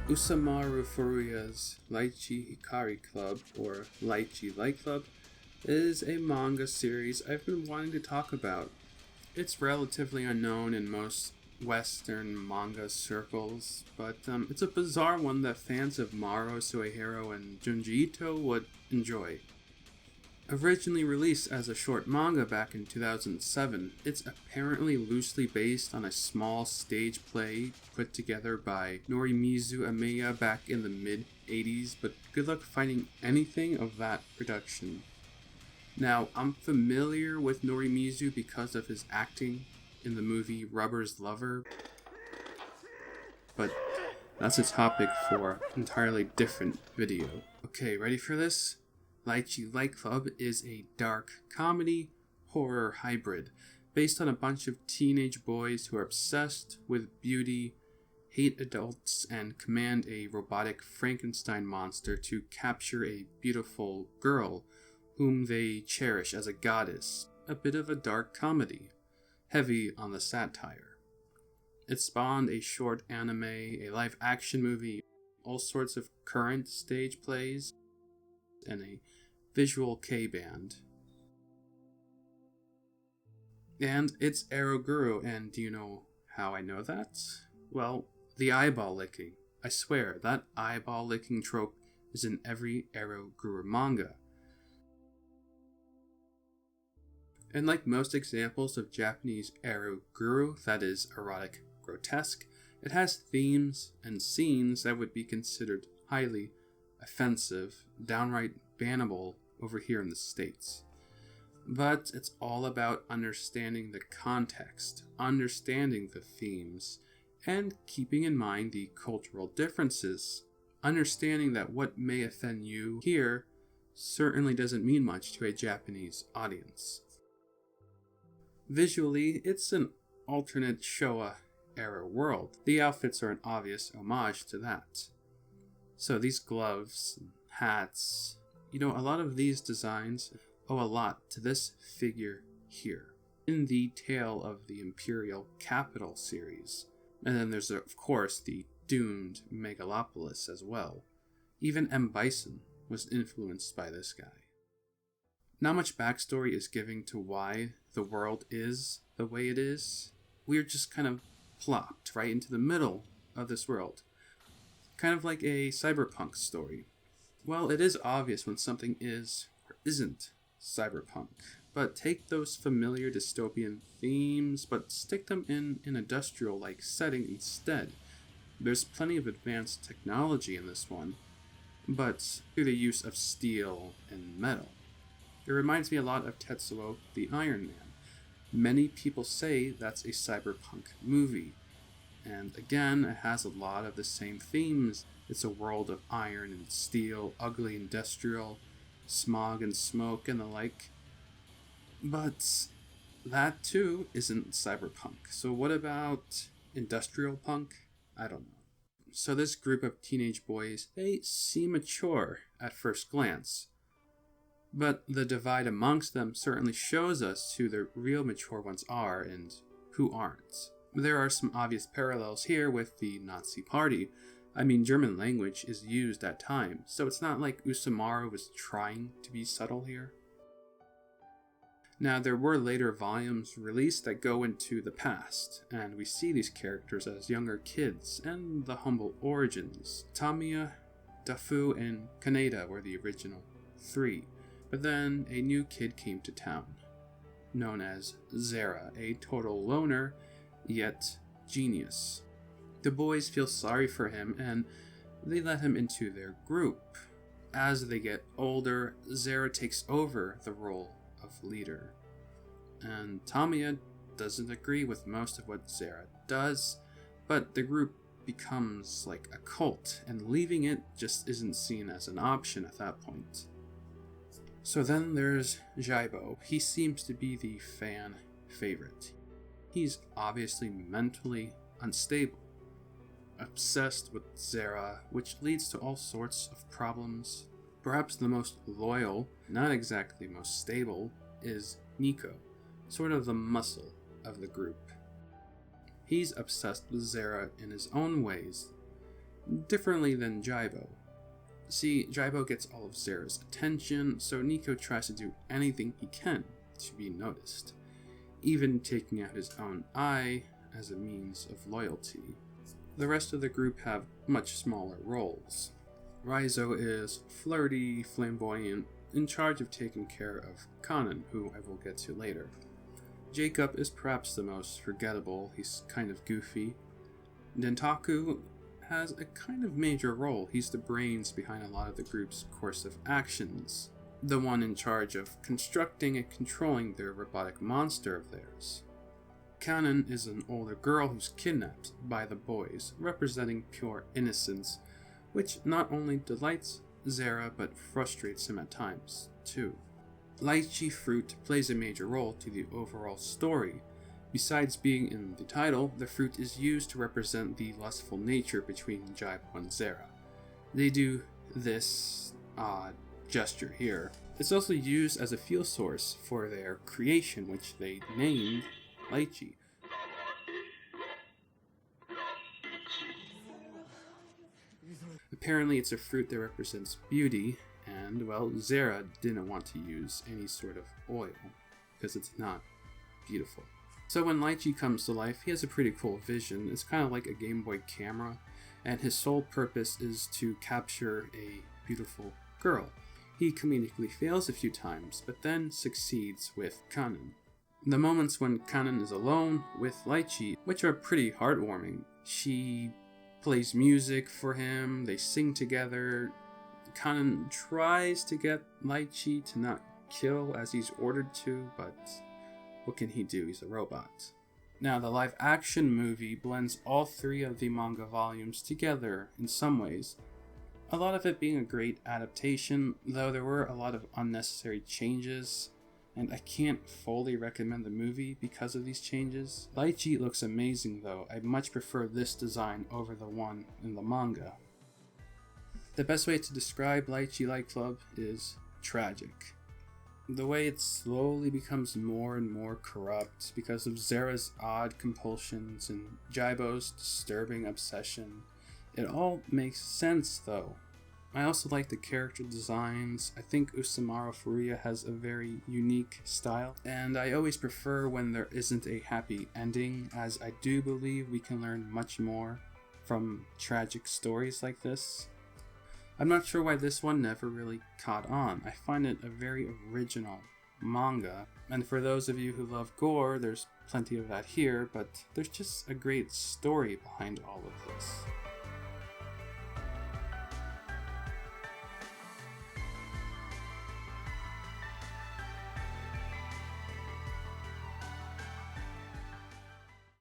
Usamaru Furuya's Lychee Club, or Lychee Light Club, is a manga series I've been wanting to talk about. It's relatively unknown in most Western manga circles, but it's a bizarre one that fans of Maro Suehiro and Junji Ito would enjoy. Originally released as a short manga back in 2007, it's apparently loosely based on a small stage play put together by Norimizu Amiya back in the mid-80s, but good luck finding anything of that production. Now, I'm familiar with Norimizu because of his acting in the movie Rubber's Lover, but that's a topic for an entirely different video. Okay, ready for this? Lychee Light Club is a dark comedy horror hybrid based on a bunch of teenage boys who are obsessed with beauty, hate adults, and command a robotic Frankenstein monster to capture a beautiful girl whom they cherish as a goddess. A bit of a dark comedy, heavy on the satire. It spawned a short anime, a live action movie, all sorts of current stage plays, and a visual K-band. And it's Guro, and do you know how I know that? Well, the eyeball licking. I swear, that eyeball licking trope is in every Guro manga. And like most examples of Japanese Guro, that is erotic grotesque, it has themes and scenes that would be considered highly offensive, downright bannable over here in the States. But it's all about understanding the context, understanding the themes, and keeping in mind the cultural differences. Understanding that what may offend you here certainly doesn't mean much to a Japanese audience. Visually, it's an alternate Showa era world. The outfits are an obvious homage to that. So these gloves and hats, a lot of these designs owe a lot to this figure here, in the Tale of the Imperial Capital series. And then there's, of course, the doomed Megalopolis as well. Even M. Bison was influenced by this guy. Not much backstory is given to why the world is the way it is. We're just kind of plopped right into the middle of this world. Kind of like a cyberpunk story. Well, it is obvious when something is or isn't cyberpunk, but take those familiar dystopian themes, but stick them in an industrial-like setting instead. There's plenty of advanced technology in this one, but through the use of steel and metal. It reminds me a lot of Tetsuo the Iron Man. Many people say that's a cyberpunk movie. And again, it has a lot of the same themes. It's a world of iron and steel, ugly industrial, smog and smoke and the like. But that too isn't cyberpunk. So what about industrial punk? I don't know. So this group of teenage boys, they seem mature at first glance. But the divide amongst them certainly shows us who the real mature ones are and who aren't. There are some obvious parallels here with the Nazi Party. I mean, German language is used at times, so it's not like Usamaru was trying to be subtle here. Now, there were later volumes released that go into the past, and we see these characters as younger kids and the humble origins. Tamiya, Dafu, and Kaneda were the original 3, but then a new kid came to town, known as Zera, a total loner, yet genius. The boys feel sorry for him and they let him into their group. As they get older, Zera takes over the role of leader. And Tamiya doesn't agree with most of what Zera does, but the group becomes like a cult, and leaving it just isn't seen as an option at that point. So then there's Jaibo. He seems to be the fan favorite. He's obviously mentally unstable, obsessed with Zera, which leads to all sorts of problems. Perhaps the most loyal, not exactly most stable, is Nico, sort of the muscle of the group. He's obsessed with Zera in his own ways. differently than Jaibo. See, Jaibo gets all of Zera's attention, so Nico tries to do anything he can to be noticed, even taking out his own eye as a means of loyalty. The rest of the group have much smaller roles. Raizo is flirty, flamboyant, in charge of taking care of Kanan, who I will get to later. Jacob is perhaps the most forgettable, he's kind of goofy. Dentaku has a kind of major role, he's the brains behind a lot of the group's course of actions, the one in charge of constructing and controlling their robotic monster of theirs. Kanan is an older girl who's kidnapped by the boys, representing pure innocence, which not only delights Zera but frustrates him at times, too. Lychee fruit plays a major role to the overall story. Besides being in the title, the fruit is used to represent the lustful nature between Jaibo and Zera. They do this odd gesture here. It's also used as a fuel source for their creation, which they named Lychee. Apparently it's a fruit that represents beauty, and, well, Zera didn't want to use any sort of oil, because it's not beautiful. So when Lychee comes to life, he has a pretty cool vision. It's kind of like a Game Boy camera, and his sole purpose is to capture a beautiful girl. He comedically fails a few times, but then succeeds with Kanan. The moments when Kanan is alone with Lychee, which are pretty heartwarming, she plays music for him, they sing together. Kanan tries to get Lychee to not kill as he's ordered to, but what can he do? He's a robot. Now, the live action movie blends all three of the manga volumes together in some ways, a lot of it being a great adaptation, though there were a lot of unnecessary changes, and I can't fully recommend the movie because of these changes. Lychee looks amazing though. I much prefer this design over the one in the manga. The best way to describe Lychee Light Club is tragic. The way it slowly becomes more and more corrupt because of Zera's odd compulsions and Jaibo's disturbing obsession. It all makes sense though. I also like the character designs. I think Usamaru Furuya has a very unique style, and I always prefer when there isn't a happy ending, as I do believe we can learn much more from tragic stories like this. I'm not sure why this one never really caught on. I find it a very original manga, and for those of you who love gore, there's plenty of that here, but there's just a great story behind all of this.